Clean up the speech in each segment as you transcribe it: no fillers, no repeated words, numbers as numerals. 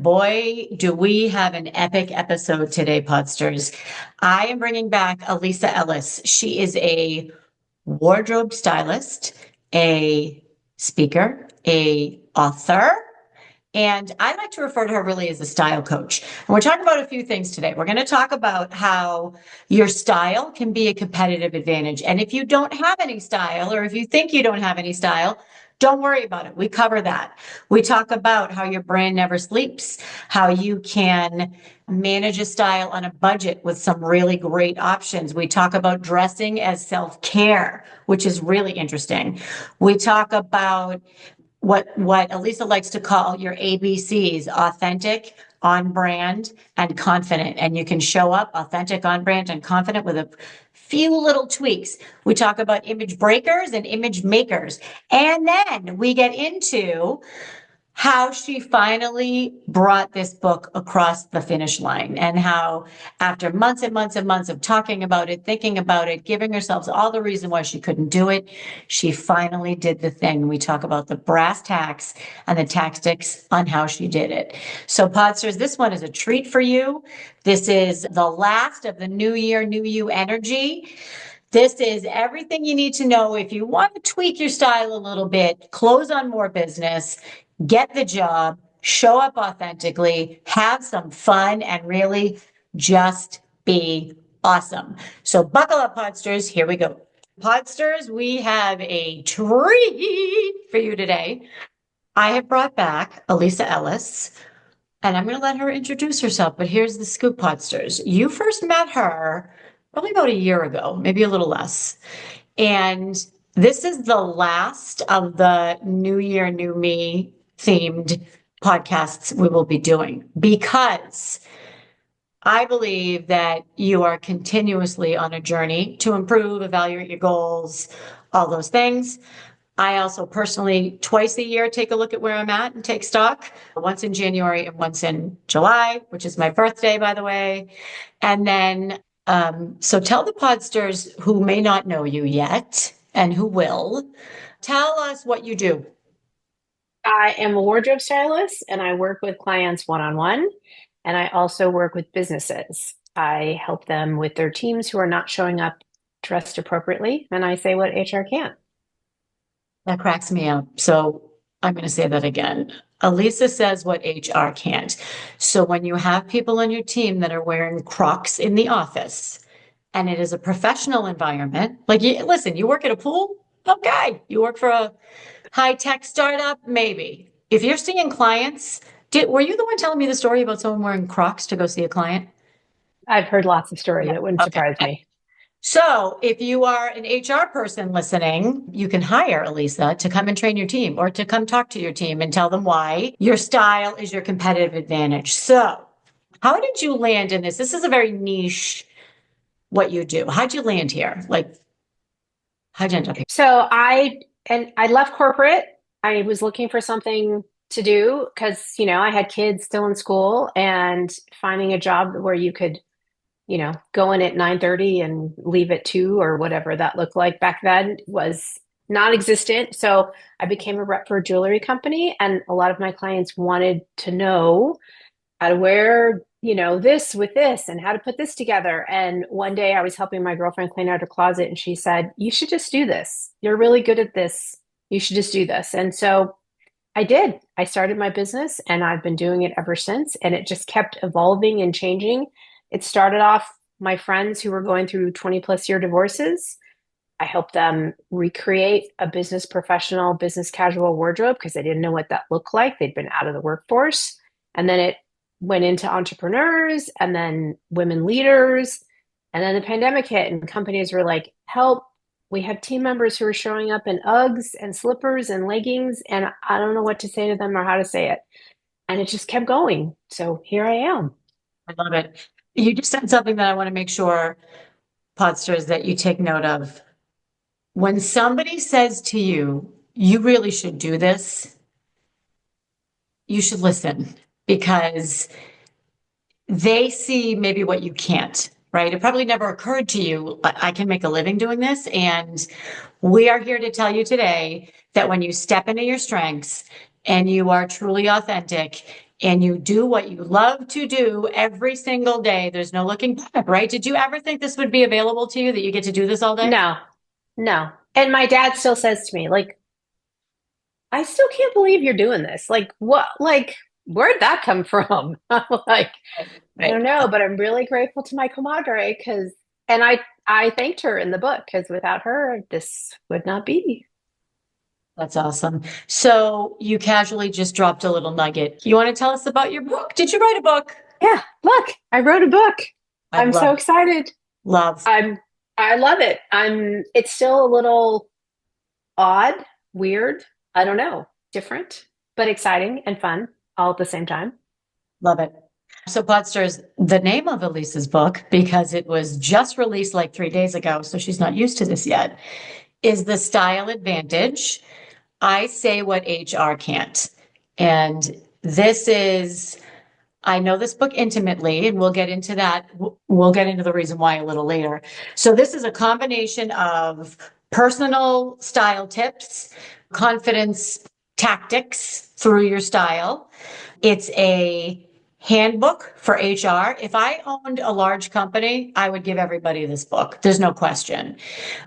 boy, do we have an epic episode today, Podsters. I am bringing back Elisa Ellis. She is a wardrobe stylist, a speaker, a author, and I like to refer to her really as a style coach. And we're talking about a few things today. We're going to talk about how your style can be a competitive advantage. And if you don't have any style, or if you think you don't have any style, don't worry about it. We cover that. We talk about how your brand never sleeps, how you can manage a style on a budget with some really great options. We talk about dressing as self-care, which is really interesting. We talk about what Elisa likes to call your ABCs: authentic, on brand, and confident. And you can show up authentic, on brand, and confident with a few little tweaks. We talk about image breakers and image makers. And then we get into how she finally brought this book across the finish line, and how after months and months and months of talking about it, thinking about it, giving herself all the reason why she couldn't do it, she finally did the thing. We talk about the brass tacks and the tactics on how she did it. So Podsters, this one is a treat for you. This is the last of the New Year, New You energy. This is everything you need to know if you want to tweak your style a little bit, close on more business, get the job, show up authentically, have some fun, and really just be awesome. So buckle up, Podsters. Here we go. Podsters, we have a treat for you today. I have brought back Elisa Ellis, and I'm going to let her introduce herself. But here's the scoop, Podsters. You first met her probably about a year ago, maybe a little less. And this is the last of the New Year, New Me themed podcasts we will be doing, because I believe that you are continuously on a journey to improve, evaluate your goals, all those things. I also personally, twice a year, take a look at where I'm at and take stock, once in January and once in July, which is my birthday, by the way. And then, so tell the Podsters who may not know you yet and who will, tell us what you do. I am a wardrobe stylist and I work with clients one-on-one, and I also work with businesses. I help them with their teams who are not showing up dressed appropriately, and I say what HR can't. That cracks me up. So I'm going to say that again. Elisa says what HR can't. So when you have people on your team that are wearing Crocs in the office and it is a professional environment, like listen, you work at a pool? Okay. You work for a high-tech startup? Maybe. If you're seeing clients, were you the one telling me the story about someone wearing Crocs to go see a client? I've heard lots of stories. Yeah. That wouldn't Okay. surprise me. So if you are an HR person listening, you can hire Elisa to come and train your team, or to come talk to your team and tell them why your style is your competitive advantage. So how did you land in this? This is a very niche, what you do. How'd you land here? Like, how'd you end up here? So I left corporate. I was looking for something to do because, I had kids still in school, and finding a job where you could go in at 9:30 and leave at 2 or whatever that looked like back then was non-existent. So I became a rep for a jewelry company, and a lot of my clients wanted to know how to wear, this with this and how to put this together. And one day I was helping my girlfriend clean out her closet, and she said, "You should just do this. You're really good at this. You should just do this." And so I did. I started my business, and I've been doing it ever since. And it just kept evolving and changing. It started off my friends who were going through 20 plus year divorces. I helped them recreate a business professional, business casual wardrobe because they didn't know what that looked like. They'd been out of the workforce. And then it went into entrepreneurs and then women leaders. And then the pandemic hit, and companies were like, "Help. We have team members who are showing up in Uggs and slippers and leggings, and I don't know what to say to them or how to say it." And it just kept going. So here I am. I love it. You just said something that I want to make sure, Podsters, that you take note of. When somebody says to you, "You really should do this," you should listen, because they see maybe what you can't, right? It probably never occurred to you, I can make a living doing this. And we are here to tell you today that when you step into your strengths and you are truly authentic, and you do what you love to do every single day, there's no looking back, right? Did you ever think this would be available to you, that you get to do this all day? No, no. And my dad still says to me, like, I still can't believe you're doing this. Like, what, like, where'd that come from? I'm like, I Right. don't know, but I'm really grateful to my comadre because, and I thanked her in the book because without her, this would not be. That's awesome. So you casually just dropped a little nugget. You want to tell us about your book? Did you write a book? Yeah, look, I wrote a book. I I'm so love, excited. love. I'm, I love it. It's still a little odd, weird, I don't know, different, but exciting and fun all at the same time. Love it. So, Podsters, the name of Elisa's book, because it was just released like 3 days ago, so she's not used to this yet, is The Style Advantage. I Say What HR Can't. And this is, I know this book intimately, and we'll get into that. We'll get into the reason why a little later. So, this is a combination of personal style tips, confidence tactics through your style. It's a handbook for HR. If I owned a large company, I would give everybody this book. There's no question.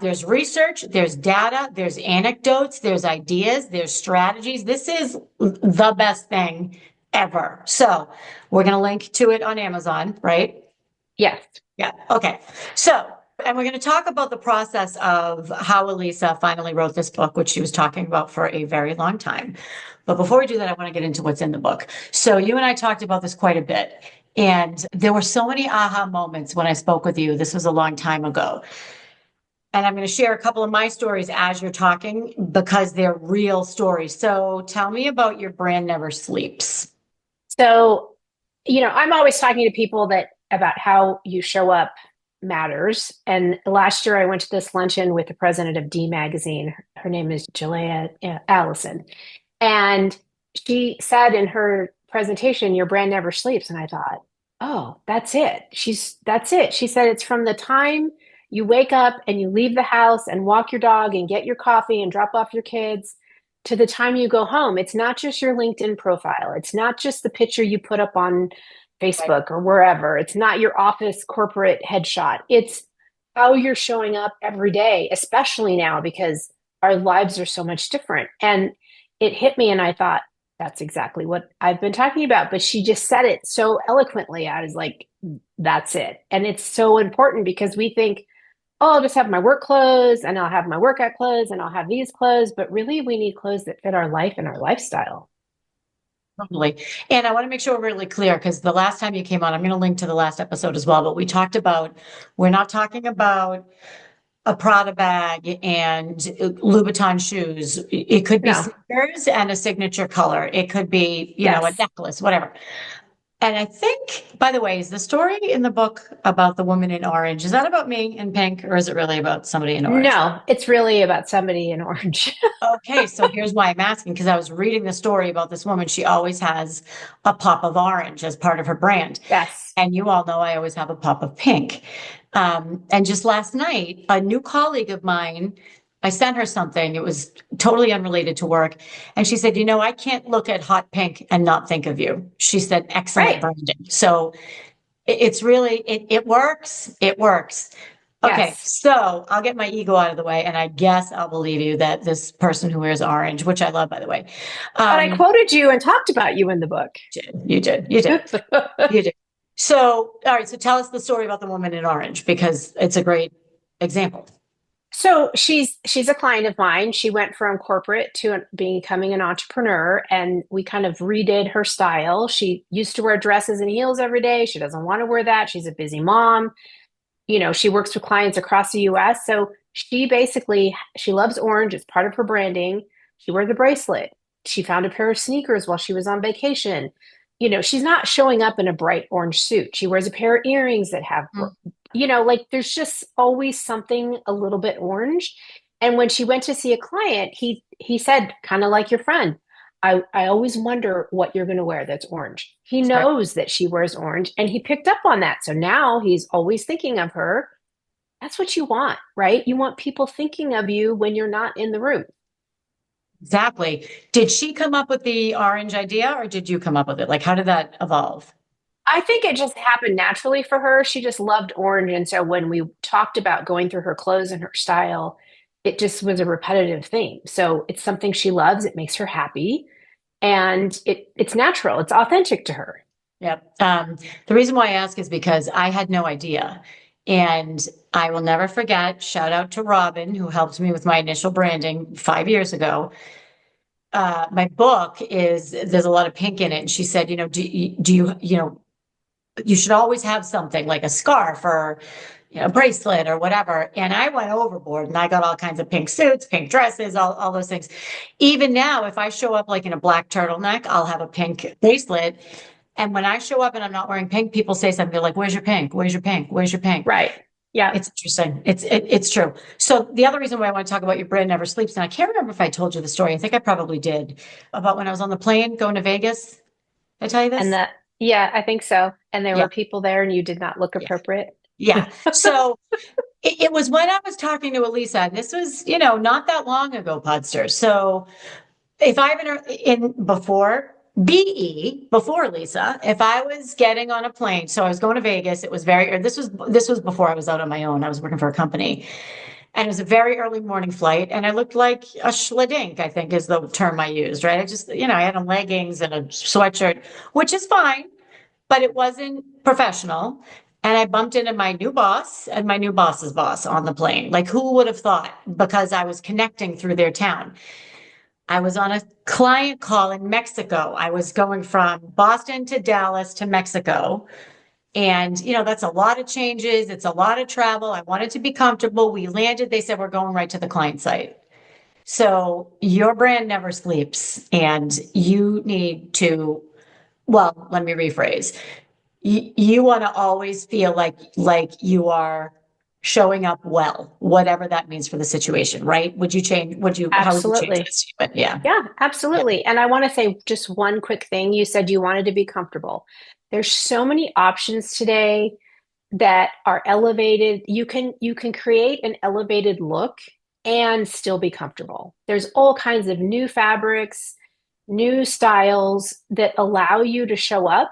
There's research, there's data, there's anecdotes, there's ideas, there's strategies. This is the best thing ever. So we're going to link to it on Amazon, right? Yes. Yeah. Okay. So, and we're going to talk about the process of how Elisa finally wrote this book, which she was talking about for a very long time. But before we do that, I want to get into what's in the book. So you and I talked about this quite a bit. And there were so many aha moments when I spoke with you. This was a long time ago. And I'm going to share a couple of my stories as you're talking because they're real stories. So tell me about your brand never sleeps. So, I'm always talking to people that about how you show up matters. And last year I went to this luncheon with the president of D Magazine. Her name is Julia Allison. And she said in her presentation, your brand never sleeps. And I thought, oh, that's it. That's it. She said it's from the time you wake up and you leave the house and walk your dog and get your coffee and drop off your kids to the time you go home. It's not just your LinkedIn profile. It's not just the picture you put up on Right. Facebook or wherever. It's not your office corporate headshot. It's how you're showing up every day, especially now because our lives are so much different. And it hit me, and I thought, that's exactly what I've been talking about. But she just said it so eloquently. I was like, that's it. And it's so important because we think, oh, I'll just have my work clothes and I'll have my workout clothes and I'll have these clothes. But really, we need clothes that fit our life and our lifestyle. Totally. And I want to make sure we're really clear because the last time you came on, I'm going to link to the last episode as well, but we talked about, we're not talking about a Prada bag and Louboutin shoes. It could be No, sneakers and a signature color. It could be, a yes. necklace, whatever. And I think, by the way, is the story in the book about the woman in orange, is that about me in pink or is it really about somebody in orange? No, it's really about somebody in orange. Okay, so here's why I'm asking because I was reading the story about this woman. She always has a pop of orange as part of her brand. Yes. And you all know I always have a pop of pink. And just last night, a new colleague of mine, I sent her something. It was totally unrelated to work. And she said, I can't look at hot pink and not think of you. She said, excellent Right. branding. So it's really, it works. It works. Okay, Yes. so I'll get my ego out of the way, and I guess I'll believe you that this person who wears orange, which I love, by the way, But I um, quoted you and talked about you in the book. you did. So, all right, so tell us the story about the woman in orange because it's a great example. So she's a client of mine. She went from corporate to becoming an entrepreneur, and we kind of redid her style. She used to wear dresses and heels every day. She doesn't want to wear that. She's a busy mom. She works with clients across the US. So she loves orange. It's part of her branding. She wears a bracelet. She found a pair of sneakers while she was on vacation. She's not showing up in a bright orange suit. She wears a pair of earrings that have, Mm. like there's just always something a little bit orange. And when she went to see a client, he said, kind of like your friend, I always wonder what you're going to wear that's orange. He Right. knows that she wears orange and he picked up on that. So now he's always thinking of her. That's what you want, right? You want people thinking of you when you're not in the room. Exactly. Did she come up with the orange idea or did you come up with it? Like, how did that evolve? I think it just happened naturally for her. She just loved orange. And so when we talked about going through her clothes and her style, it just was a repetitive theme. So it's something she loves. It makes her happy. And it's natural. It's authentic to her. Yep. The reason why I ask is because I had no idea. And I will never forget, shout out to Robin, who helped me with my initial branding 5 years ago. My book there's a lot of pink in it. And she said, do you, you should always have something like a scarf or a bracelet or whatever. And I went overboard and I got all kinds of pink suits, pink dresses, all those things. Even now, if I show up like in a black turtleneck, I'll have a pink bracelet. And when I show up and I'm not wearing pink, people say something. They're like, "Where's your pink? Where's your pink? Where's your pink?" Right. Yeah. It's interesting. It's true. So the other reason why I want to talk about your brand never sleeps, and I can't remember if I told you the story. I think I probably did about when I was on the plane going to Vegas. Did I tell you And this? that, yeah, I think so. And there Yeah. were people there and you did not look Yeah. appropriate. Yeah. So it was when I was talking to Elisa, and this was, not that long ago, Podsters. So if I haven't in before before Lisa, if I was getting on a plane, so I was going to Vegas, it was or this was before I was out on my own. I was working for a company, and it was a very early morning flight, and I looked like a schladink, I think is the term I used, right? I just, I had on leggings and a sweatshirt, which is fine, but it wasn't professional. And I bumped into my new boss and my new boss's boss on the plane. Like, who would have thought? Because I was connecting through their town. I was on a client call in Mexico. I was going from Boston to Dallas to Mexico. And, that's a lot of changes. It's a lot of travel. I wanted to be comfortable. We landed. They said, we're going right to the client site. So your brand never sleeps. And you need to, well, let me rephrase. You want to always feel like you are showing up well, whatever that means for the situation, right? How would you change Absolutely. that statement? Yeah. Yeah, Yeah. absolutely. And I want to say just one quick thing. You said you wanted to be comfortable. There's so many options today that are elevated. You can create an elevated look and still be comfortable. There's all kinds of new fabrics, new styles that allow you to show up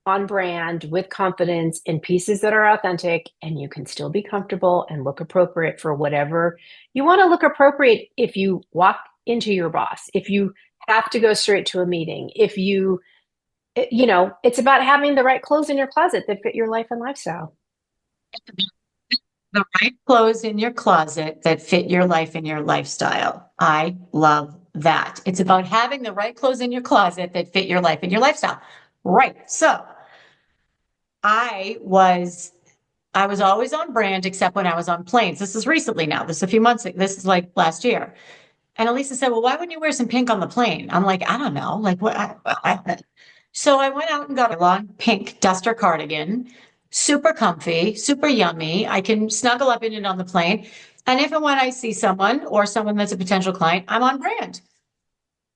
on brand with confidence in pieces that are authentic, and you can still be comfortable and look appropriate for whatever you want to look appropriate if you walk into your boss, if you have to go straight to a meeting, if it's about having the right clothes in your closet that fit your life and lifestyle. The right clothes in your closet that fit your life and your lifestyle. I love that. It's about having the right clothes in your closet that fit your life and your lifestyle. Right. So I was I was always on brand except when I was on planes. This is recently now. This is a few months. This is like last year. And Elisa said, "Well, why wouldn't you wear some pink on the plane?" I'm like, "I don't know. Like what?" So I went out and got a long pink duster cardigan, super comfy, super yummy. I can snuggle up in it on the plane. And if and when I see someone that's a potential client, I'm on brand.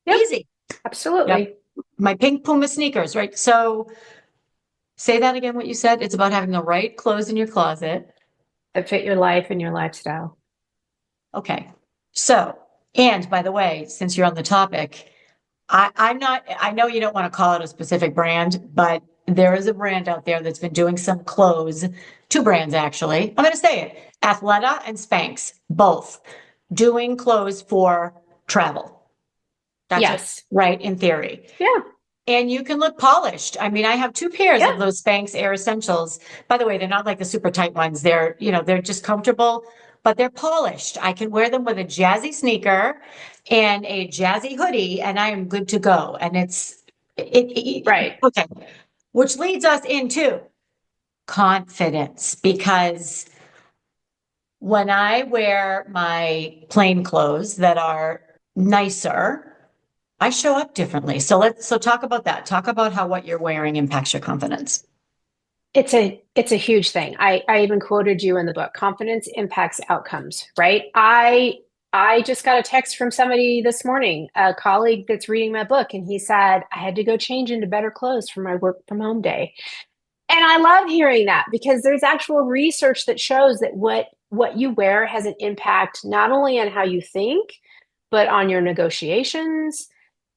Yep, Easy. Yep. absolutely. My pink Puma sneakers, right? So say that again, what you said. It's about having the right clothes in your closet. That fit your life and your lifestyle. Okay. So, and by the way, since you're on the topic, I'm not, I know you don't want to call it a specific brand, but there is a brand out there that's been doing some clothes, two brands actually. I'm going to say it, Athleta and Spanx, both doing clothes for travel. That's it, Yes. right? In theory. Yeah. And you can look polished. I mean, I have two pairs Yeah. of those Spanx Air Essentials. By the way, they're not like the super tight ones. They're just comfortable, but they're polished. I can wear them with a jazzy sneaker and a jazzy hoodie, and I am good to go. And Right. okay. Which leads us into confidence because when I wear my plain clothes that are nicer, I show up differently. So talk about that. Talk about how what you're wearing impacts your confidence. It's a huge thing. I even quoted you in the book. Confidence impacts outcomes, right? I just got a text from somebody this morning, a colleague that's reading my book, and he said I had to go change into better clothes for my work from home day. And I love hearing that because there's actual research that shows that what you wear has an impact not only on how you think, but on your negotiations,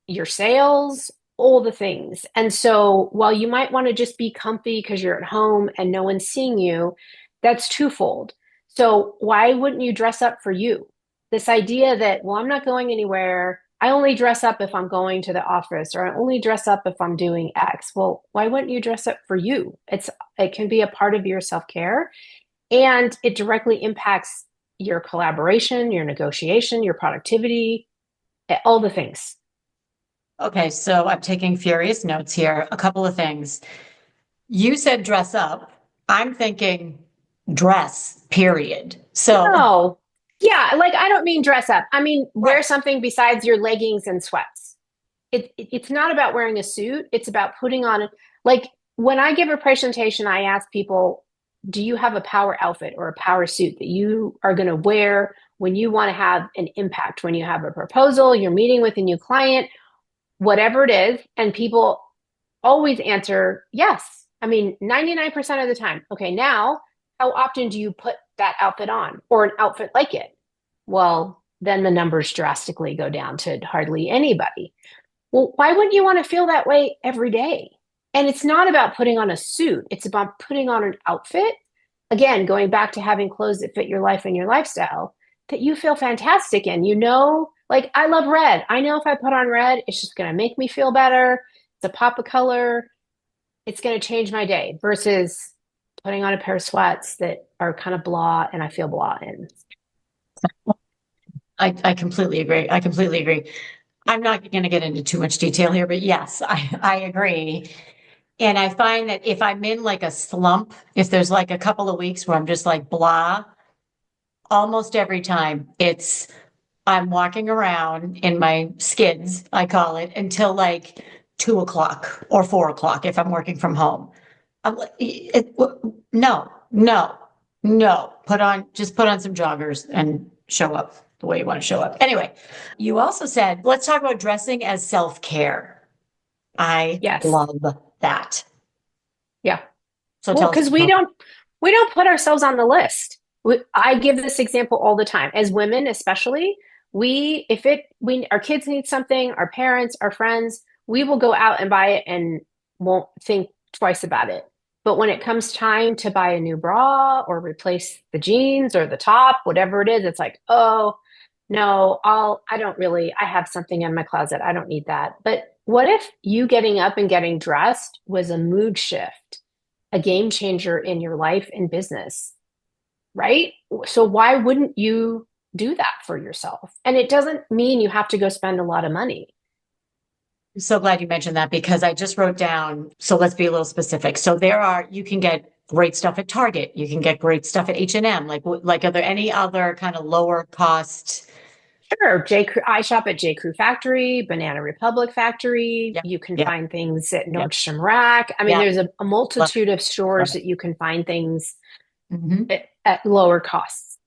your sales, all the things. And so while you might want to just be comfy because you're at home and no one's seeing you, that's twofold. So why wouldn't you dress up for you? This idea that, well, I'm not going anywhere. I only dress up if I'm going to the office, or I only dress up if I'm doing X. Well, why wouldn't you dress up for you? It can be a part of your self-care, and it directly impacts your collaboration, your negotiation, your productivity, all the things. Okay, so I'm taking furious notes here. A couple of things. You said dress up. I'm thinking dress, period. So, No. Yeah, like I don't mean dress up. I mean wear right. something besides your leggings and sweats. It's not about wearing a suit. It's about putting on, like when I give a presentation, I ask people, do you have a power outfit or a power suit that you are going to wear when you want to have an impact, when you have a proposal, you're meeting with a new client, whatever it is? And people always answer yes. I mean, 99% of the time. Okay, now, how often do you put that outfit on or an outfit like it? Well, then the numbers drastically go down to hardly anybody. Well, why wouldn't you want to feel that way every day? And it's not about putting on a suit, it's about putting on an outfit. Again, going back to having clothes that fit your life and your lifestyle that you feel fantastic in. You know, like I love red. I know if I put on red, it's just going to make me feel better. It's a pop of color. It's going to change my day versus putting on a pair of sweats that are kind of blah and I feel blah in. I completely agree. I completely agree. I'm not going to get into too much detail here, but yes, I agree. And I find that if I'm in like a slump, if there's like a couple of weeks where I'm just like blah, almost every time I'm walking around in my skids, I call it, until like 2 o'clock or 4 o'clock if I'm working from home. I'm like, no, no, no. Just put on some joggers and show up the way you want to show up. Anyway, you also said, let's talk about dressing as self-care. I Yes. love that. Yeah. So Well, tell us because more. we don't put ourselves on the list. I give this example all the time. As women, especially, we our kids need something, our parents, our friends, we will go out and buy it and won't think twice about it. But when it comes time to buy a new bra or replace the jeans or the top, whatever it is, it's like, oh no, I don't really, I have something in my closet. I don't need that. But what if you getting up and getting dressed was a mood shift, a game changer in your life and business, right? So why wouldn't you do that for yourself? And it doesn't mean you have to go spend a lot of money. I'm so glad you mentioned that because I just wrote down. So let's be a little specific. So you can get great stuff at Target. You can get great stuff at H&M. Like, are there any other kind of lower cost? Sure, I shop at J. Crew Factory, Banana Republic Factory. Yep, You can yep, find things at yep, Nordstrom Rack. I mean, yep. there's a Love multitude of it, love stores it. that you can find things Mhm. at lower costs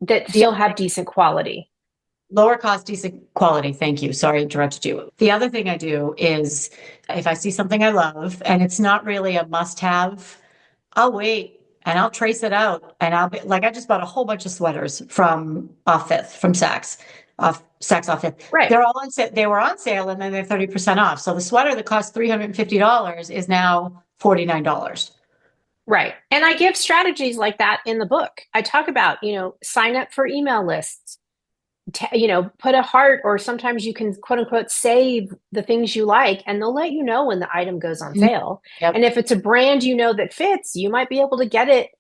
that The still other have thing, decent quality. lower cost, decent quality. Thank you. Sorry, I interrupted you. The other thing I do is if I see something I love and it's not really a must have, I'll wait and I'll trace it out. And I'll be like, I just bought a whole bunch of sweaters from off Fifth, from Saks off Fifth. Right, They're all on sale. They were on sale and then they're 30% off. So the sweater that cost $350 is now $49. right. And I give strategies like that in the book. I talk about, sign up for email lists, put a heart, or sometimes you can quote unquote save the things you like, and they'll let you know when the item goes on Mhm. sale. And Yep. if it's a brand that fits, you might be able to get it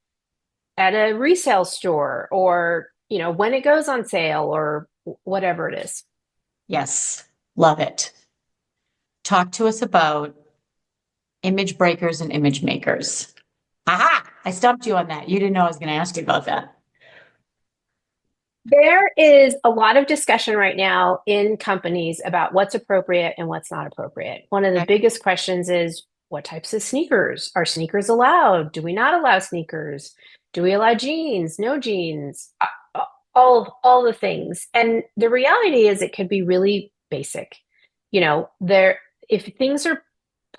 at a resale store or, when it goes on sale or whatever it is. Yes. Love it. Talk to us about image breakers and image makers. Aha! I stumped you on that. You didn't know I was going to ask you about that. There is a lot of discussion right now in companies about what's appropriate and what's not appropriate. One of the Okay. biggest questions is what types of sneakers? Are sneakers allowed? Do we not allow sneakers? Do we allow jeans? No jeans? All the things. And the reality is it could be really basic. There if things are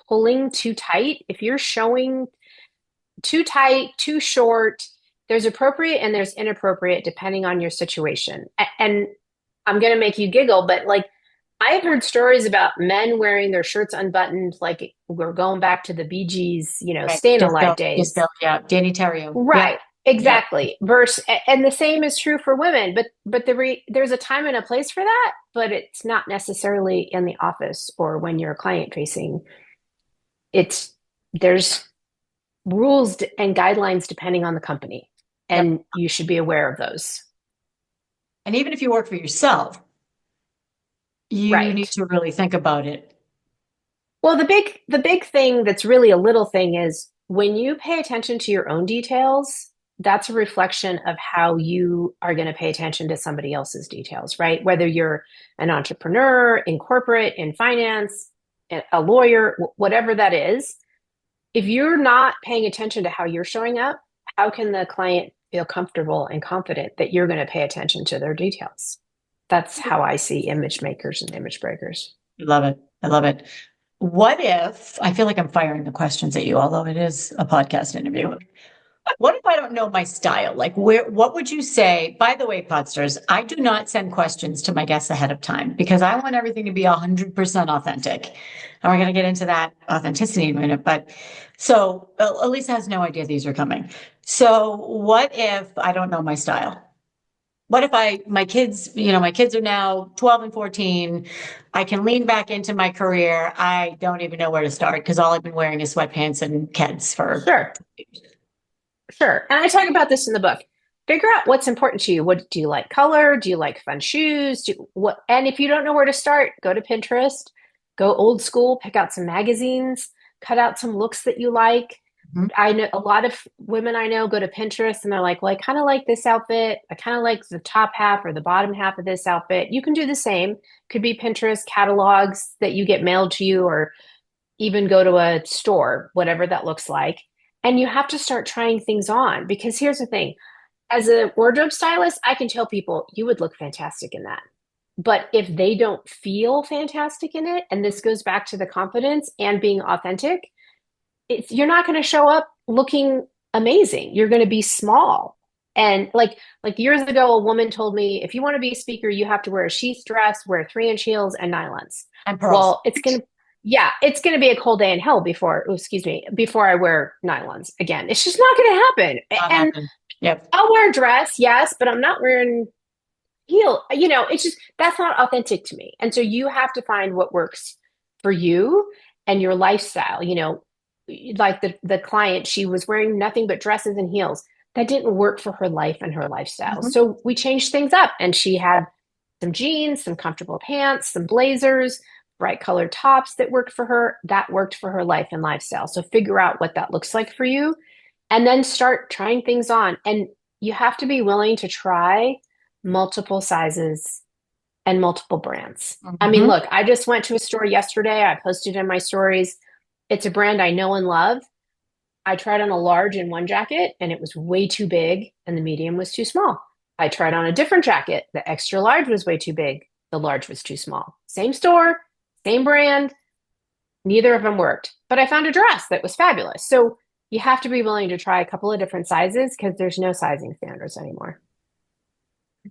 pulling too tight, if you're showing too tight, too short, there's appropriate and there's inappropriate depending on your situation. And I'm going to make you giggle, but like I've heard stories about men wearing their shirts unbuttoned, like we're going back to the Bee Gees, Right. Staying Alive Just days. Bill, yeah. Danny Terrio. Yep. Right. Yep. Exactly. And the same is true for women, but there's a time and a place for that, but it's not necessarily in the office or when you're client facing. It's there's rules and guidelines depending on the company, Yep. and you should be aware of those. And even if you work for yourself, you need Right. to really think about it. Well, the big thing that's really a little thing is when you pay attention to your own details, that's a reflection of how you are going to pay attention to somebody else's details, right? Whether you're an entrepreneur, in corporate, in finance, a lawyer, whatever that is, if you're not paying attention to how you're showing up, how can the client feel comfortable and confident that you're going to pay attention to their details? That's how I see image makers and image breakers. I love it. I love it. What if I feel like I'm firing the questions at you, although it is a podcast interview? What if I don't know my style? Like, what would you say? By the way, Podsters, I do not send questions to my guests ahead of time because I want everything to be 100% authentic. And we're going to get into that authenticity in a minute. But so Elisa has no idea these are coming. So, what if I don't know my style? What if my kids, my kids are now 12 and 14. I can lean back into my career. I don't even know where to start because all I've been wearing is sweatpants and Keds for. Sure. Sure. And I talk about this in the book. Figure out what's important to you. What do you like color? Do you like fun shoes? And if you don't know where to start, go to Pinterest, go old school, pick out some magazines, cut out some looks that you like. Mhm. I know a lot of women I know go to Pinterest and they're like, well, I kind of like this outfit. I kind of like the top half or the bottom half of this outfit. You can do the same. Could be Pinterest catalogs that you get mailed to you or even go to a store, whatever that looks like. And you have to start trying things on because here's the thing. As a wardrobe stylist, I can tell people you would look fantastic in that. But if they don't feel fantastic in it, and this goes back to the confidence and being authentic, you're not going to show up looking amazing. You're going to be small. And like years ago, a woman told me, if you want to be a speaker, you have to wear a sheath dress, wear 3-inch heels, and nylons. And pearls. Well, it's gonna be a cold day in hell before I wear nylons again. It's just not gonna happen. Not And happening. Yep. I'll wear a dress, yes, but I'm not wearing heel. It's just that's not authentic to me. And so you have to find what works for you and your lifestyle. Like the client, she was wearing nothing but dresses and heels. That didn't work for her life and her lifestyle. Mhm. So we changed things up, and she had some jeans, some comfortable pants, some blazers, bright colored tops that worked for her. That worked for her life and lifestyle. So figure out what that looks like for you and then start trying things on. And you have to be willing to try multiple sizes and multiple brands. I mean, Mhm. look, I just went to a store yesterday. I posted in my stories. It's a brand I know and love. I tried on a large in one jacket and it was way too big and the medium was too small. I tried on a different jacket. The extra large was way too big. The large was too small. Same store, same brand. Neither of them worked. But I found a dress that was fabulous. So you have to be willing to try a couple of different sizes because there's no sizing standards anymore.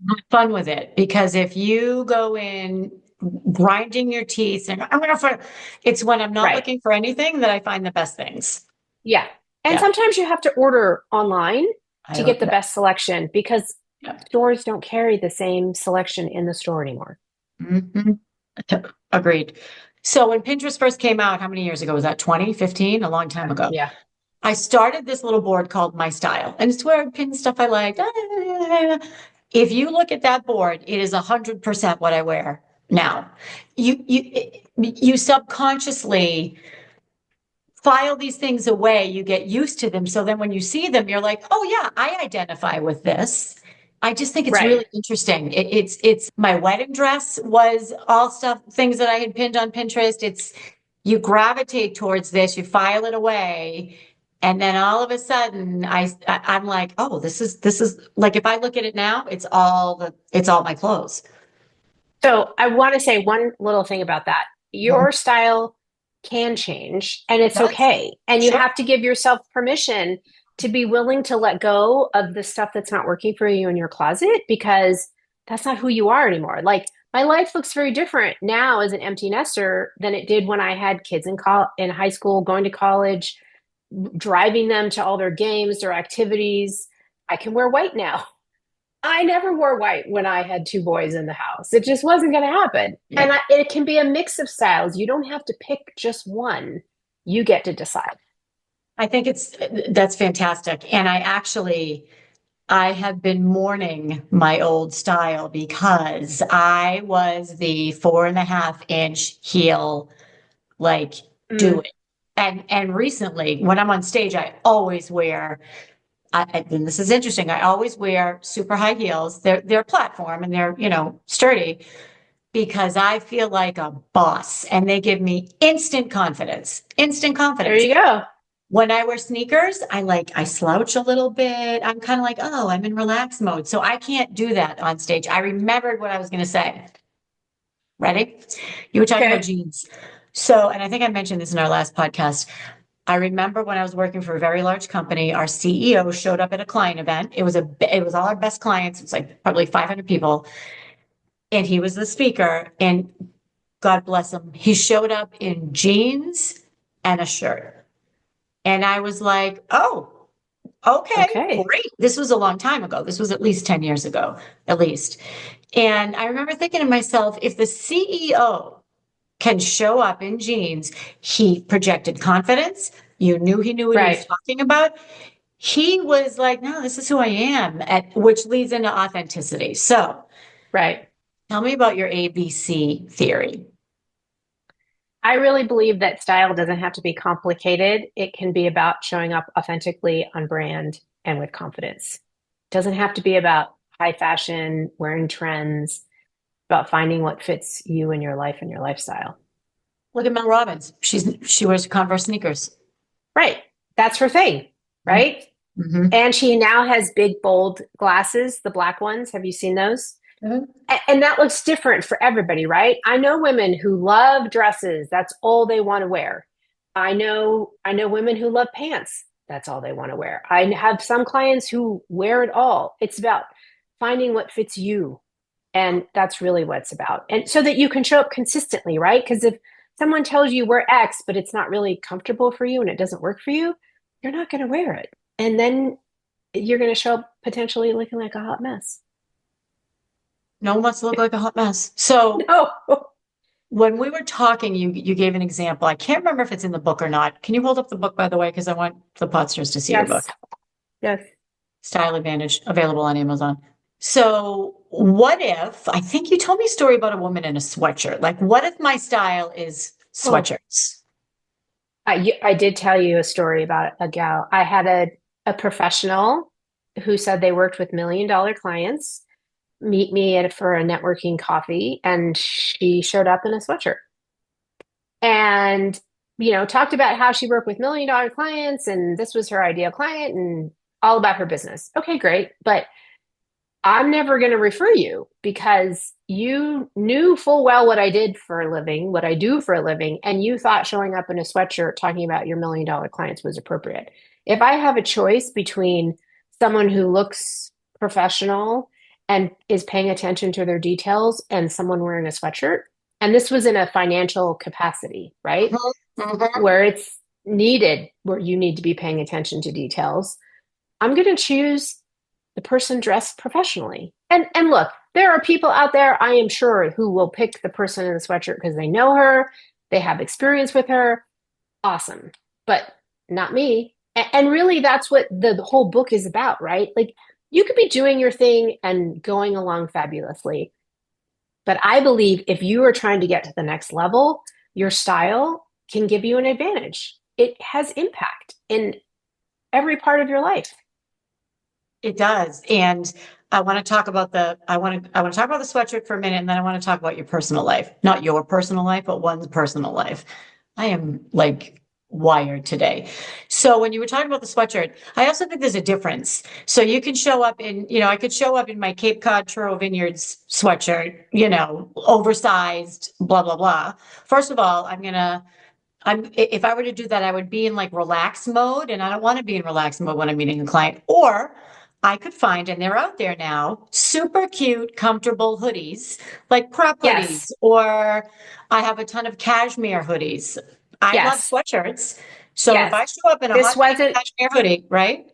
Have fun with it because if you go in grinding your teeth and I'm gonna find it's when I'm not Right. looking for anything that I find the best things. Yeah. And Yeah. sometimes you have to order online I to get the yeah. best selection because Yeah. stores don't carry the same selection in the store anymore. Mhm. Agreed. So when Pinterest first came out, how many years ago was that? 2015? A long time ago. Yeah. I started this little board called My Style, and it's where I pin stuff I like. If you look at that board, it is 100% what I wear now. You subconsciously file these things away, you get used to them. So then when you see them, you're like, oh yeah, I identify with this. I just think it's Right. really interesting. It's my wedding dress was all stuff, things that I had pinned on Pinterest. It's you gravitate towards this, you file it away, and then all of a sudden I'm like, oh, this is like if I look at it now, it's all my clothes. So I want to say one little thing about that. Mhm. Your style can change and it's That's okay. And you sure. have to give yourself permission to be willing to let go of the stuff that's not working for you in your closet because that's not who you are anymore. Like my life looks very different now as an empty nester than it did when I had kids in high school, going to college, driving them to all their games, their activities. I can wear white now. I never wore white when I had two boys in the house. It just wasn't going to happen. Yeah. And it can be a mix of styles. You don't have to pick just one. You get to decide. I think that's fantastic. And I have been mourning my old style because I was the 4.5 inch heel, like do Mm, it. And recently, when I'm on stage, I always wear, and this is interesting, I always wear super high heels. They're platform and they're, sturdy because I feel like a boss and they give me instant confidence, instant there confidence. you go. When I wear sneakers, I slouch a little bit. I'm kind of like, oh, I'm in relax mode. So I can't do that on stage. I remembered what I was going to say. Ready? You were talking about Okay. jeans. So, and I think I mentioned this in our last podcast. I remember when I was working for a very large company, our CEO showed up at a client event. It was all our best clients. It's like probably 500 people. And he was the speaker. And God bless him, he showed up in jeans and a shirt. And I was like, oh, okay, Okay. great. This was a long time ago. This was at least 10 years ago, at least. And I remember thinking to myself, if the CEO can show up in jeans, he projected confidence. You knew he knew what he was Right. talking about. He was like, no, this is who I am, which leads into authenticity. So Right. tell me about your ABC theory. I really believe that style doesn't have to be complicated. It can be about showing up authentically on brand and with confidence. It doesn't have to be about high fashion, wearing trends, about finding what fits you and your life and your lifestyle. Look at Mel Robbins. She wears Converse sneakers. Right. That's her thing, right? Mm-hmm. And she now has big, bold glasses, the black ones. Have you seen those? Mm-hmm. And that looks different for everybody, right? I know women who love dresses. That's all they want to wear. I know women who love pants. That's all they want to wear. I have some clients who wear it all. It's about finding what fits you. And that's really what it's about. And so that you can show up consistently, right? Because if someone tells you wear X, but it's not really comfortable for you and it doesn't work for you, you're not going to wear it. And then you're going to show up potentially looking like a hot mess. No one wants to look like a hot mess. So No. when we were talking, you gave an example. I can't remember if it's in the book or not. Can you hold up the book, by the way? Because I want the Podsters to see your book. Yes. Yes. Style Advantage, available on Amazon. So what if, I think you told me a story about a woman in a sweatshirt. Like, what if my style is Oh, sweatshirts? I did tell you a story about a gal. I had a professional who said they worked with $1 million clients meet me for a networking coffee, and she showed up in a sweatshirt and talked about how she worked with $1 million clients and this was her ideal client and all about her business. Okay, great, but I'm never going to refer you because you knew full well what I did for a living, what I do for a living, and you thought showing up in a sweatshirt talking about your $1 million clients was appropriate. If I have a choice between someone who looks professional and is paying attention to their details and someone wearing a sweatshirt, and this was in a financial capacity, right? Mhm, mhm. Where it's needed, where you need to be paying attention to details, I'm going to choose the person dressed professionally. And look, there are people out there, I am sure, who will pick the person in the sweatshirt because they know her, they have experience with her. Awesome. But not me. And really, that's what the whole book is about, right? Like, you could be doing your thing and going along fabulously. But I believe if you are trying to get to the next level, your style can give you an advantage. It has impact in every part of your life. It does. And I want to talk about the sweatshirt for a minute, and then I want to talk about your personal life. Not your personal life, but one's personal life. I am like wired today. So when you were talking about the sweatshirt, I also think there's a difference. So you can show up in, I could show up in my Cape Cod Churro Vineyards sweatshirt, oversized, blah, blah, blah. First of all, if I were to do that, I would be in like relax mode, and I don't want to be in relax mode when I'm meeting a client. Or I could find, and they're out there now, super cute, comfortable hoodies, like crop hoodies, Yes. or I have a ton of cashmere hoodies. I love Yes. sweatshirts. So if Yes. I show up in a This hot pink wasn't cashmere hoodie, right?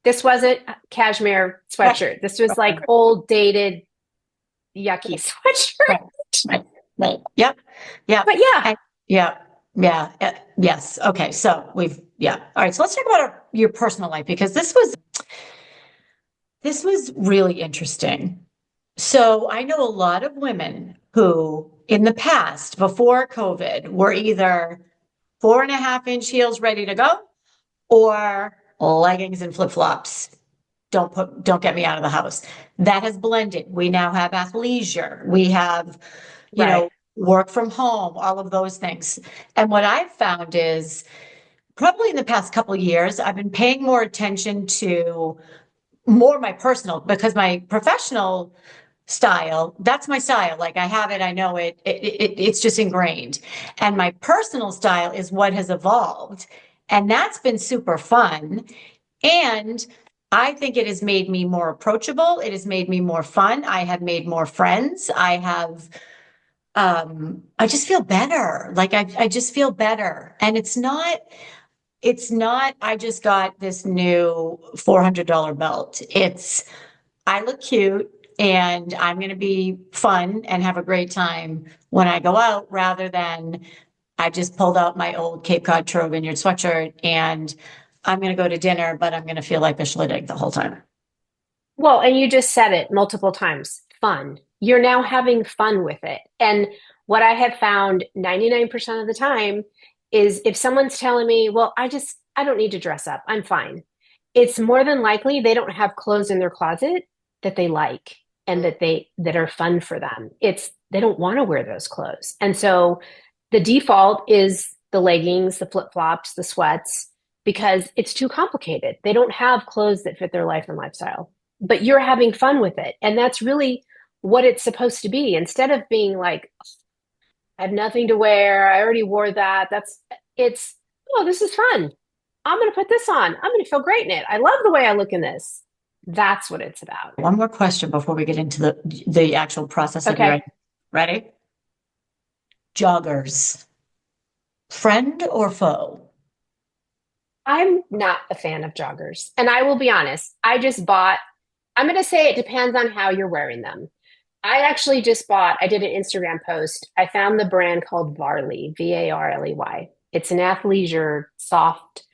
this wasn't cashmere Right, sweatshirt. This was like right, old dated yucky sweatshirt. right, right, right. Yep, yep. But yeah, And yeah, yeah, yes. Okay, so yeah. All right, so let's talk about your personal life because this was really interesting. So I know a lot of women who, in the past, before COVID, were either 4.5 inch heels ready to go or leggings and flip flops. Don't get me out of the house. That has blended. We now have athleisure. We have, right. work from home, all of those things. And what I've found is probably in the past couple of years, I've been paying more attention to more my personal because my professional style, that's my style. Like I have it, I know it, it's just ingrained. And my personal style is what has evolved. And that's been super fun. And I think it has made me more approachable. It has made me more fun. I have made more friends. I just feel better. Like I just feel better. And it's not, I just got this new $400 belt. I look cute and I'm going to be fun and have a great time when I go out rather than I just pulled out my old Cape Cod True Vineyard sweatshirt and I'm going to go to dinner, but I'm going to feel like a schlittig the whole time. Well, and you just said it multiple times. Fun. You're now having fun with it. And what I have found 99% of the time is if someone's telling me, well, I don't need to dress up. I'm fine. It's more than likely they don't have clothes in their closet that they like and that are fun for them. It's they don't want to wear those clothes. And so the default is the leggings, the flip-flops, the sweats because it's too complicated. They don't have clothes that fit their life and lifestyle, but you're having fun with it. And that's really what it's supposed to be. Instead of being like, I have nothing to wear, I already wore that. It's, oh, this is fun. I'm going to put this on. I'm going to feel great in it. I love the way I look in this. That's what it's about. One more question before we get into the actual process of your Okay. ready? Joggers, friend or foe? I'm not a fan of joggers. And I will be honest, I'm going to say it depends on how you're wearing them. I actually I did an Instagram post. I found the brand called Varley, Varley. It's an athleisure soft.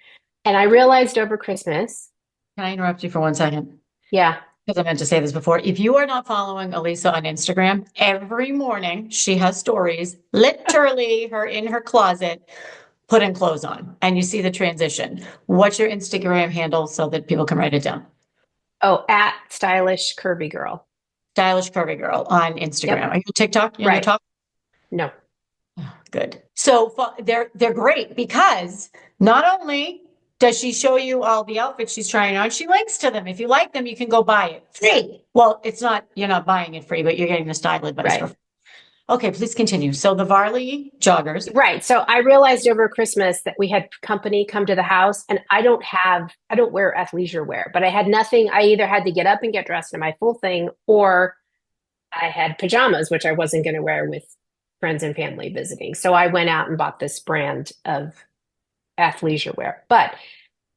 And I realized over Christmas, Can I interrupt you for 1 second? yeah. Because I meant to say this before. If you are not following Elisa on Instagram, every morning she has stories, literally her in her closet, putting clothes on, and you see the transition. What's your Instagram handle so that people can write it down? Oh, at stylish curvy girl. Stylish Curvy Girl on Instagram. Yep. Are you on TikTok? You're on Right. TikTok? No. Good. So they're great because not only does she show you all the outfits she's trying on, she links to them. If you like them, you can go buy it free. Well, it's not, you're not buying it free, but you're getting the style advice for Right. free. Okay, please continue. So the Varley joggers. Right. So I realized over Christmas that we had company come to the house and I don't wear athleisure wear, but I had nothing. I either had to get up and get dressed in my full thing or I had pajamas, which I wasn't going to wear with friends and family visiting. So I went out and bought this brand of athleisure wear. But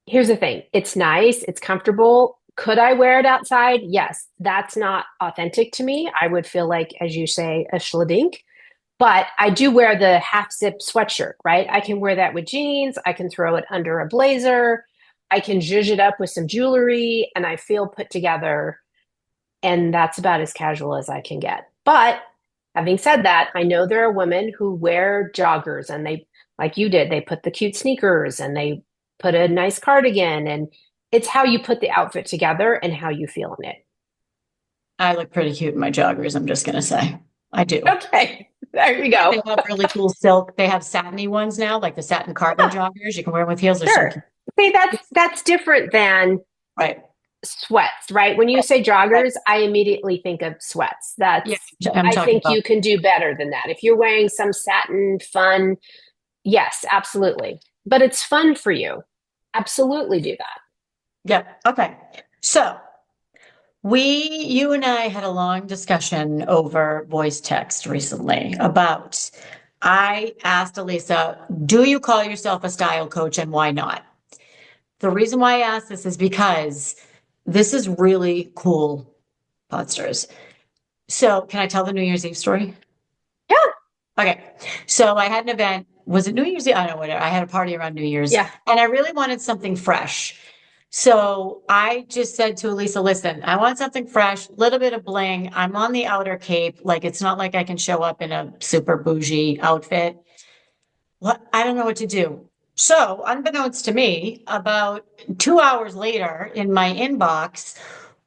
here's the thing. It's nice. It's comfortable. Could I wear it outside? Yes. That's not authentic to me. I would feel like, as you say, a schladink. But I do wear the half zip sweatshirt, right? I can wear that with jeans. I can throw it under a blazer. I can zhuzh it up with some jewelry and I feel put together. And that's about as casual as I can get. But having said that, I know there are women who wear joggers and like you did, they put the cute sneakers and they put a nice cardigan. And it's how you put the outfit together and how you feel in it. I look pretty cute in my joggers, I'm just gonna say. I do. Okay, there we They go. have really cool silk. They have satiny ones now, like the satin cargo joggers. You can wear them with heels. They're so cute. Sure. See, that's different than Right. sweats, right? When you say Right. joggers, I immediately think of sweats. Yeah, I'm I talking think about. you can do better than that. If you're wearing some satin fun, yes, absolutely. But it's fun for you. Absolutely do that. Yeah. Okay. So You and I had a long discussion over voice text recently about, I asked Elisa, do you call yourself a style coach and why not? The reason why I asked this is because this is really cool, Podsters. So, can I tell the New Year's Eve story? Yeah. Okay. So I had an event. Was it New Year's Eve? I don't know, whatever. I had a party around New Year's Yeah. and I really wanted something fresh. So I just said to Elisa, listen, I want something fresh, little bit of bling. I'm on the outer Cape. Like, it's not like I can show up in a super bougie outfit. What? I don't know what to do. So, unbeknownst to me, about 2 hours later in my inbox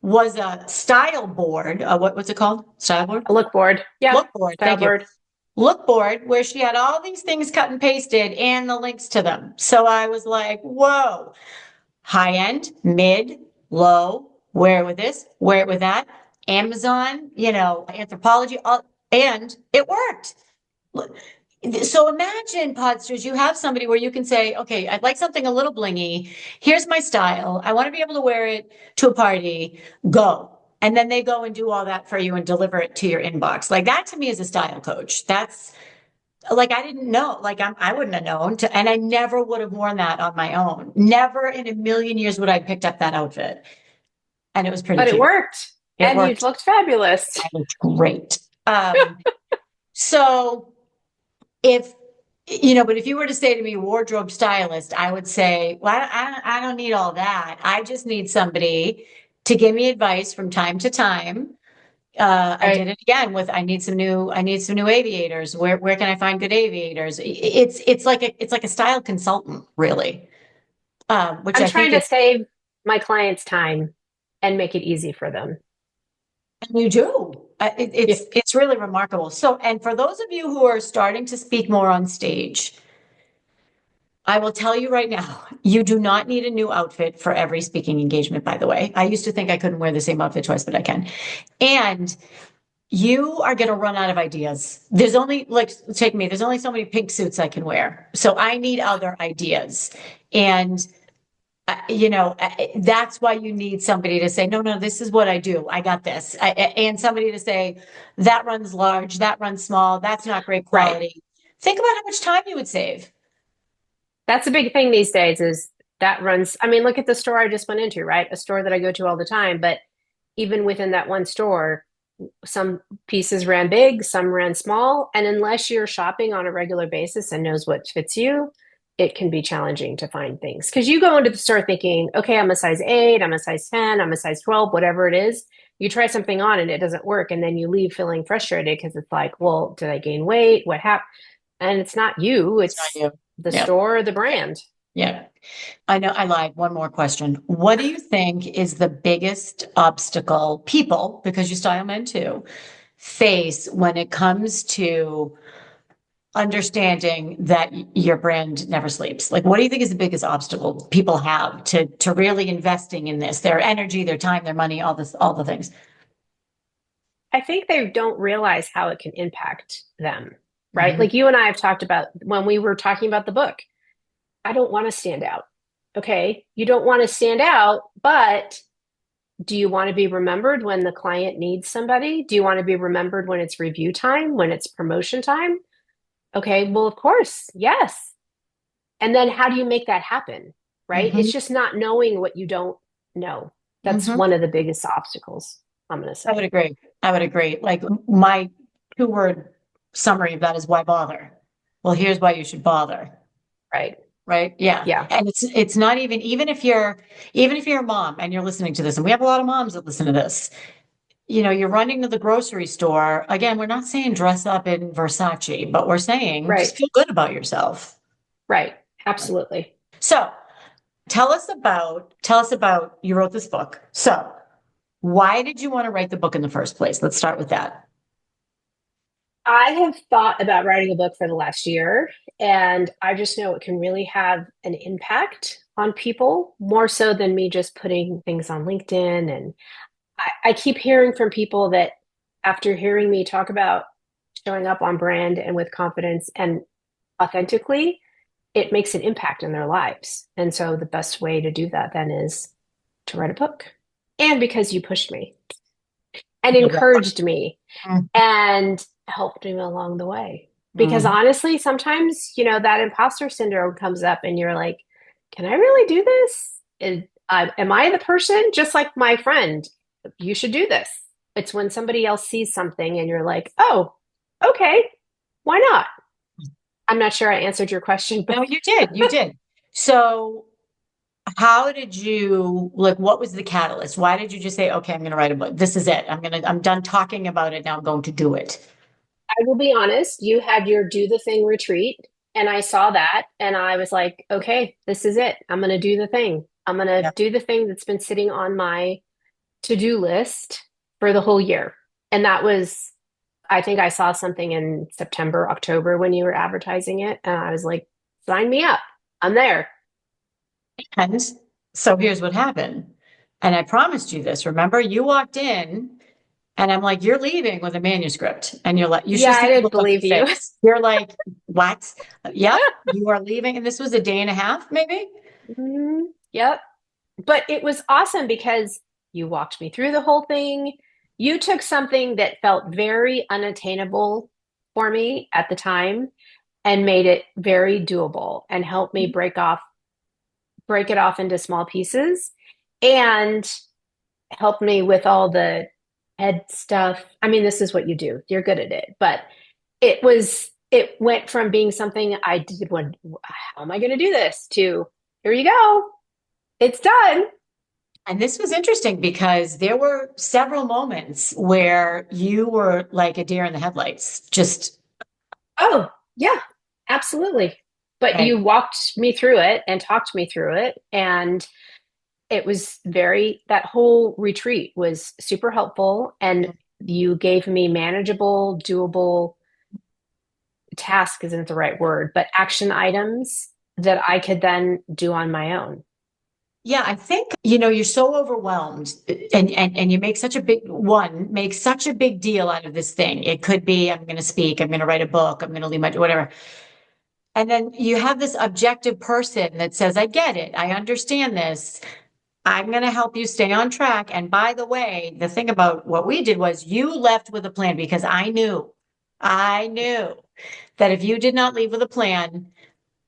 was a style board. What's it called? Style board? A look board. Yeah. Look board. Style Thank you. board. Look board where she had all these things cut and pasted and the links to them. So I was like, whoa, high end, mid, low, wear it with this, wear it with that, Amazon, anthropology, and it worked. So imagine, Podsters, you have somebody where you can say, okay, I'd like something a little blingy. Here's my style. I want to be able to wear it to a party. Go. And then they go and do all that for you and deliver it to your inbox. Like that to me is a style coach. That's like, I didn't know, like I wouldn't have known to, and I never would have worn that on my own. Never in a million years would I have picked up that outfit. And it was pretty But it cute. worked. It And you worked. looked fabulous. I looked great. So if but if you were to say to me wardrobe stylist, I would say, well, I don't need all that. I just need somebody to give me advice from time to time. I did Right. it again with I need some new aviators. Where can I find good aviators? It's like a style consultant, really. Which I'm I trying think to is save my clients time and make it easy for them. you do. Yeah. It's really remarkable. So, and for those of you who are starting to speak more on stage, I will tell you right now, you do not need a new outfit for every speaking engagement, by the way. I used to think I couldn't wear the same outfit twice, but I can. And you are going to run out of ideas. There's only, like, take me, there's only so many pink suits I can wear. So I need other ideas. And, that's why you need somebody to say, no, no, this is what I do. I got this. And somebody to say, that runs large, that runs small, that's not great Right. quality. Think about how much time you would save. That's a big thing these days is that runs. I mean, look at the store I just went into, right? A store that I go to all the time. But even within that one store, some pieces ran big, some ran small. And unless you're shopping on a regular basis and knows what fits you, it can be challenging to find things. Because you go into the store thinking, okay, I'm a size 8, I'm a size 10, I'm a size 12, whatever it is. You try something on and it doesn't work. And then you leave feeling frustrated because it's like, well, did I gain weight? What happened? And it's not you, It's not it's you. the Yeah. store or the brand. Yeah. I know I lied. One more question. What do you think is the biggest obstacle people, because you style men too, face when it comes to understanding that your brand never sleeps? Like, what do you think is the biggest obstacle people have to really investing in this? Their energy, their time, their money, all the things. I think they don't realize how it can impact them, right? Mhm. Like you and I have talked about when we were talking about the book. I don't want to stand out. Okay. You don't want to stand out, but do you want to be remembered when the client needs somebody? Do you want to be remembered when it's review time, when it's promotion time? Okay. Well, of course. Yes. And then how do you make that happen? Right. It's Mhm. just not knowing what you don't know. That's Mhm. one of the biggest obstacles, I'm going to I would say. agree. I would agree. Like my 2 word summary of that is why bother? Well, here's why you should bother. Right. Right. Yeah. Yeah. And it's not even if you're a mom and you're listening to this, and we have a lot of moms that listen to this, you're running to the grocery store. Again, we're not saying dress up in Versace, but we're saying just Right. feel good about yourself. Right. Absolutely. So tell us about you wrote this book. So why did you want to write the book in the first place? Let's start with that. I have thought about writing a book for the last year, and I just know it can really have an impact on people more so than me just putting things on LinkedIn. And I keep hearing from people that after hearing me talk about showing up on brand and with confidence and authentically, it makes an impact in their lives. And so the best way to do that then is to write a book. and because you pushed me and You're welcome. encouraged me and helped me along the way. Because Mhm. honestly, sometimes, that imposter syndrome comes up and you're like, can I really do this? Am I the person? Just like my friend, you should do this. It's when somebody else sees something and you're like, oh, okay, why not? I'm not sure I answered your question, but No, you did. You did. So, how did you like? What was the catalyst? Why did you just say, "Okay, I'm going to write a book. This is it. I'm done talking about it. Now I'm going to do it." I will be honest, you had your do the thing retreat, and I saw that, and I was like, okay, this is it. I'm going to do the thing. I'm going to Yeah. do the thing that's been sitting on my to-do list for the whole year. And that was, I think I saw something in September, October when you were advertising it, and I was like, sign me up. I'm there. And so here's what happened. And I promised you this. Remember, you walked in, and I'm like, "You're leaving with a manuscript," and you're like, "You should Yeah, have I seen the didn't look on your believe you. face." You're like, "What? Yep, you are leaving." And this was a day and a half, maybe. Yep. But it was awesome because you walked me through the whole thing. You took something that felt very unattainable for me at the time and made it very doable and helped me break it off into small pieces and helped me with all the head stuff. I mean, this is what you do. You're good at it. But it went from being something I did when, how am I going to do this, to here you go. It's done. And this was interesting because there were several moments where you were like a deer in the headlights, just Oh, yeah, absolutely. But right. you walked me through it and talked me through it. And it was that whole retreat was super helpful. And you gave me manageable, doable task isn't the right word, but action items that I could then do on my own. Yeah, I think, you're so overwhelmed and you make such a big deal out of this thing. It could be, I'm going to speak, I'm going to write a book, I'm going to leave my, whatever. And then you have this objective person that says, I get it. I understand this. I'm going to help you stay on track. And by the way, the thing about what we did was you left with a plan because I knew that if you did not leave with a plan,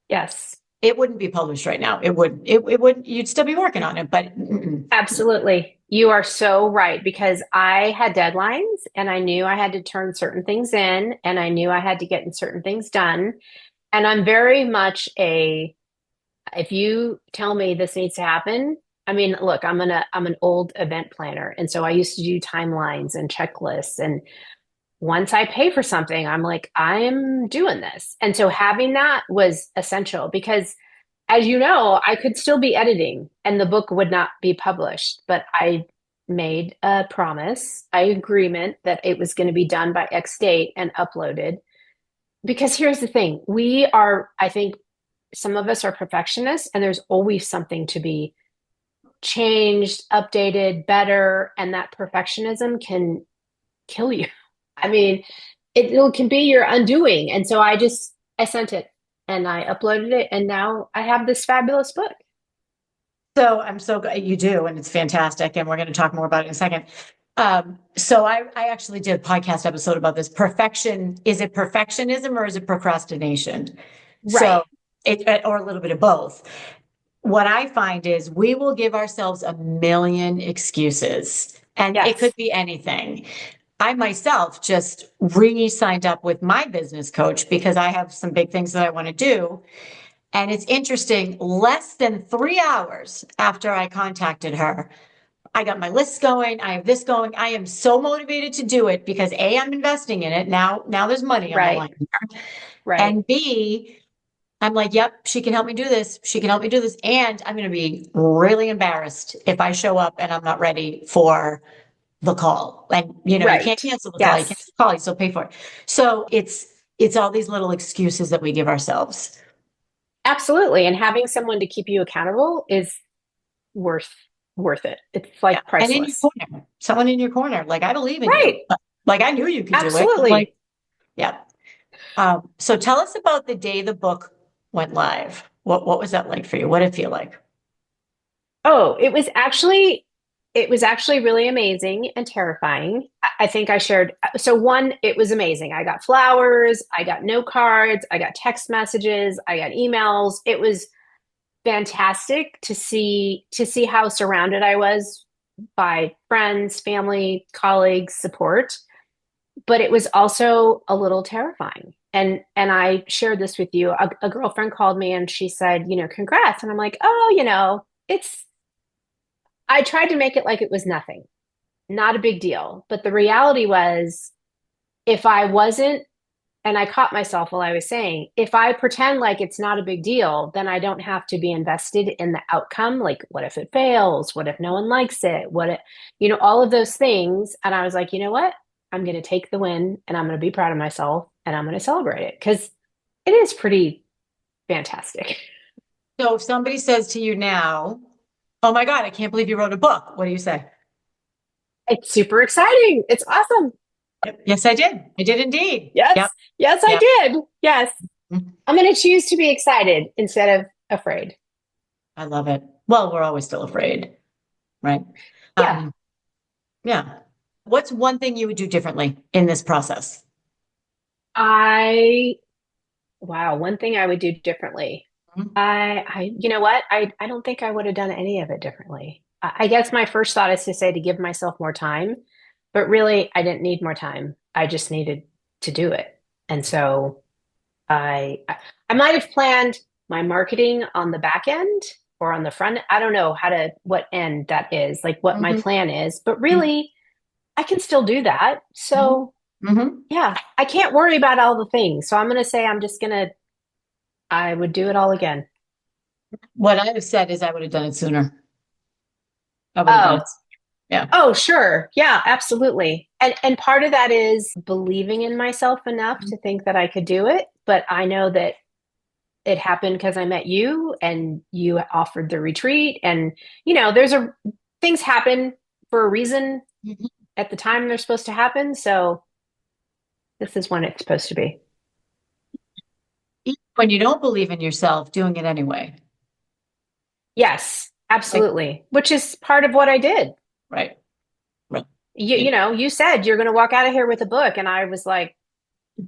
Yes, it wouldn't be published right now. It would, you'd still be working on it, but absolutely. You are so right because I had deadlines and I knew I had to turn certain things in and I knew I had to get certain things done. And I'm very much if you tell me this needs to happen, I mean, look, I'm an old event planner. And so I used to do timelines and checklists. And once I pay for something, I'm like, I'm doing this. And so having that was essential because as you know, I could still be editing and the book would not be published, but I made a promise, an agreement that it was going to be done by X date and uploaded. Because here's the thing, I think some of us are perfectionists and there's always something to be changed, updated, better, and that perfectionism can kill you. I mean, it can be your undoing. And so I sent it and I uploaded it and now I have this fabulous book. so I'm so glad you do, and it's fantastic. And we're going to talk more about it in a second. So I actually did a podcast episode about this. Perfection, is it perfectionism or is it procrastination? Right, So or a little bit of both. What I find is we will give ourselves a million excuses, and it could yes, be anything. I myself just re-signed up with my business coach because I have some big things that I want to do. And it's interesting, less than 3 hours after I contacted her, I got my list going. I have this going. I am so motivated to do it because A, I'm investing in it. Now there's money on the right, line. right, And B, I'm like, yep, she can help me do this. She can help me do this. And I'm going to be really embarrassed if I show up and I'm not ready for the call. And you can't right. cancel the call. You can't Yes, call, you still pay for it. So it's all these little excuses that we give ourselves. absolutely. And having someone to keep you accountable is worth worth it. It's Yeah. like And in your priceless. corner, someone in your corner, like I believe in you. Right. Like I knew you could do it. I'm like, Absolutely. yeah. So tell us about the day the book went live. What was that like for you? What did it feel like? Oh, it was actually it was actually really amazing and terrifying. I think I shared. So, one, it was amazing. I got flowers, I got note cards, I got text messages, I got emails. It was fantastic to see how surrounded I was by friends, family, colleagues, support. But it was also a little terrifying. And I shared this with you. A girlfriend called me and she said, congrats. And I'm like, oh, it's I tried to make it like it was nothing, not a big deal. But the reality was, if I wasn't, and I caught myself while I was saying, if I pretend like it's not a big deal, then I don't have to be invested in the outcome. Like, what if it fails? What if no one likes it? What if, all of those things. And I was like, you know what? I'm going to take the win and I'm going to be proud of myself and I'm going to celebrate it because it is pretty fantastic. So if somebody says to you now, oh my God, I can't believe you wrote a book, what do you say? It's super exciting. It's awesome. Yep. Yes, I did. I did indeed. Yes. Yep. Yes, I Yep. did. Yes. Mhm. I'm going to choose to be excited instead of afraid. I love it. Well, we're always still afraid, right? Yeah. Um, yeah. What's one thing you would do differently in this process? I Wow, one thing I would do differently. Mhm. You know what? I don't think I would have done any of it differently. I guess my first thought is to say to give myself more time, but really I didn't need more time. I just needed to do it. And so I might have planned my marketing on the back end or on the front. I don't know what end that is, like what my Mhm. plan is, but Mhm. really I can still do that. Mhm. So Mhm. yeah, I can't worry about all the things. So I'm going to say I would do it all again. What I have said is I would have done it sooner. I would have done Oh, it. Yeah. oh, sure. Yeah, absolutely. And part of that is believing in myself enough Mhm. to think that I could do it. But I know that it happened because I met you and you offered the retreat. And, things happen for a reason Mhm. at the time they're supposed to happen. So this is when it's supposed to be. Even when you don't believe in yourself, doing it anyway. Yes, Like, absolutely. Which is part of what I did. right. Right. You said you're going to walk out of here with a book. And I was like,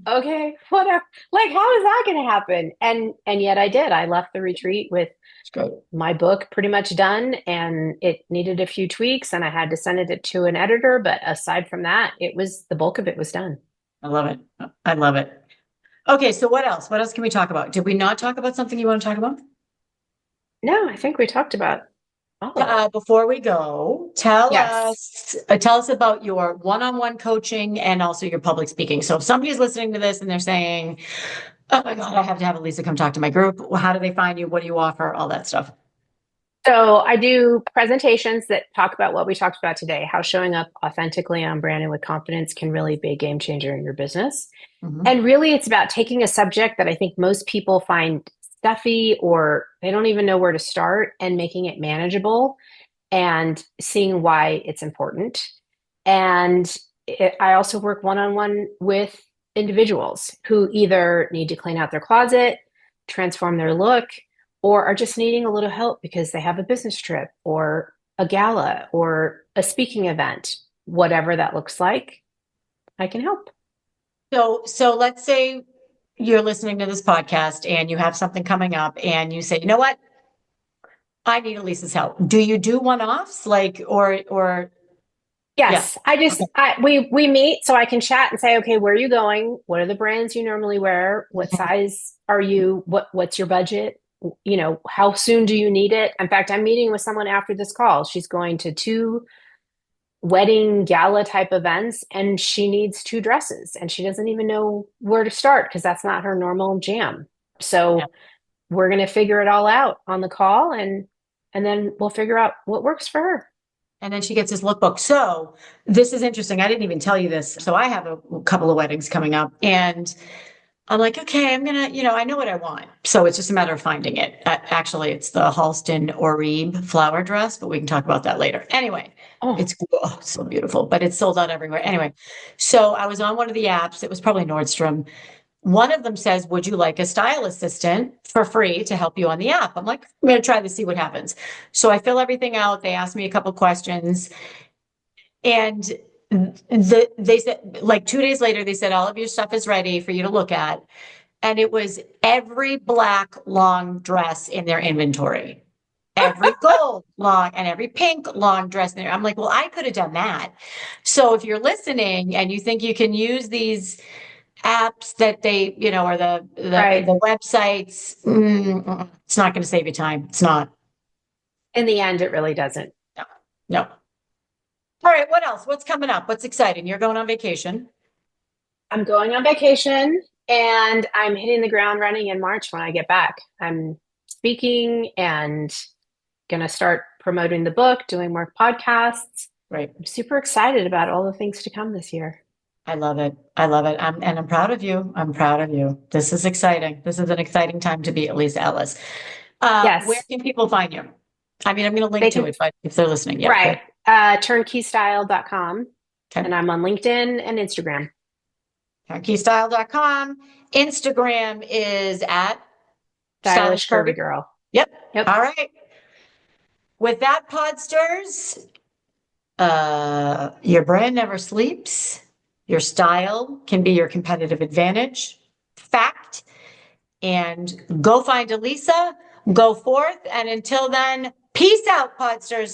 okay, whatever. Like, how is that going to happen? And yet I did. I left the retreat with It's great. my book pretty much done, and it needed a few tweaks, and I had to send it to an editor. But aside from that, it was the bulk of it was done. I love it. I love it. Okay, so what else? What else can we talk about? Did we not talk about something you want to talk about? No, I think we talked about all of it. Before we go, Yes. tell us about your one-on-one coaching and also your public speaking. So if somebody's listening to this and they're saying, "Oh my God, I have to have Elisa come talk to my group," well, how do they find you? What do you offer? All that stuff. So I do presentations that talk about what we talked about today, how showing up authentically on brand and with confidence can really be a game changer in your business. Mhm. And really, it's about taking a subject that I think most people find stuffy or they don't even know where to start and making it manageable and seeing why it's important. And I also work one on one with individuals who either need to clean out their closet, transform their look, or are just needing a little help because they have a business trip or a gala or a speaking event, whatever that looks like, I can help. So let's say you're listening to this podcast and you have something coming up and you say, you know what? I need Elisa's help. Do you do one-offs or yeah. Yes, I just Okay. we meet so I can chat and say, okay, where are you going? What are the brands you normally wear? What Mhm. size are you? What's your budget? How soon do you need it? In fact, I'm meeting with someone after this call. She's going to two wedding gala type events and she needs two dresses and she doesn't even know where to start because that's not her normal jam. Yeah. So we're going to figure it all out on the call and then we'll figure out what works for her. And then she gets this lookbook. So this is interesting. I didn't even tell you this. So I have a couple of weddings coming up and I'm like, okay, I'm gonna, I know what I want. So it's just a matter of finding it. Actually, it's the Halston Orib flower dress, but we can talk about that later. Anyway, Oh, it's so beautiful, but it's sold out everywhere. Anyway, so I was on one of the apps. It was probably Nordstrom. one of them says, would you like a style assistant for free to help you on the app? I'm like, I'm going to try to see what happens. So I fill everything out. They ask me a couple questions, and they said, like 2 days later, they said, all of your stuff is ready for you to look at. And it was every black long dress in their inventory, every gold long and every pink long dress in there. I'm like, well, I could have done that. So if you're listening and you think you can use these apps that they, or Right. the websites, it's not going to save you time. It's not. In the end, it really doesn't. No, no. All right. What else? What's coming up? What's exciting? You're going on vacation. I'm going on vacation and I'm hitting the ground running in March when I get back. I'm speaking and going to start promoting the book, doing more podcasts. Right. I'm super excited about all the things to come this year. I love it. I love it. And I'm proud of you. I'm proud of you. This is exciting. This is an exciting time to be Elisa Ellis. Where Yes, can people find you? I mean, I'm going to link they to can, it, but if they're listening, yeah. right. Turnkeystyle.com. Okay. And I'm on LinkedIn and Instagram. Keystyle.com. Instagram is at Stylish Curvy Girl. Yep. Yep. All right. With that, Podsters, your brand never sleeps. Your style can be your competitive advantage. Fact. And go find Elisa, go forth. And until then, peace out, Podsters.